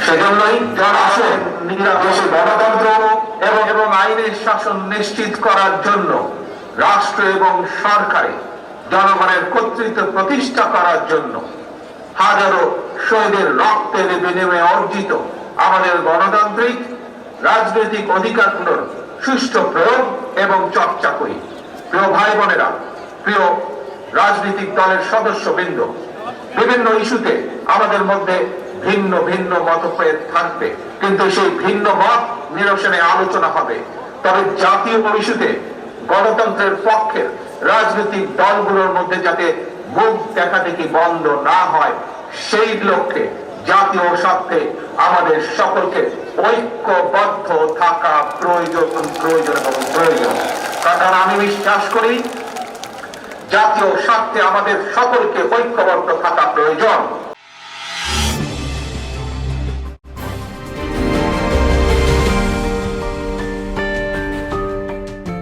সেজন্যই যারা আসেন দেশে গণতন্ত্র এবং আইনের শাসন নিশ্চিত করার জন্য রাষ্ট্র এবং সরকারে জনগণের কর্তৃত্ব প্রতিষ্ঠা করার জন্য হাজারো শহীদের রক্তের বিনিময়ে অর্জিত আমাদের গণতান্ত্রিক রাজনৈতিক অধিকারগুলোর সুষ্ঠু প্রয়োগ এবং চর্চা করি। প্রিয় ভাই বোনেরা, প্রিয় রাজনৈতিক দলের সদস্যবৃন্দ, বিভিন্ন ইস্যুতে আমাদের মধ্যে ভিন্ন ভিন্ন মতভেদ থাকবে, কিন্তু সেই ভিন্ন মত নিরসনে আলোচনা হবে। তবে জাতীয় ইস্যুতে গণতন্ত্রের পক্ষের রাজনৈতিক দলগুলোর মধ্যে যাতে মুখ দেখাদেখি বন্ধ না হয়, সেই লক্ষ্যে জাতীয় স্বার্থে আমাদের সকলকে ঐক্যবদ্ধ থাকা প্রয়োজন এবং প্রয়োজন। কারণ আমি বিশ্বাস করি জাতীয় স্বার্থে আমাদের সকলকে ঐক্যবদ্ধ থাকা প্রয়োজন।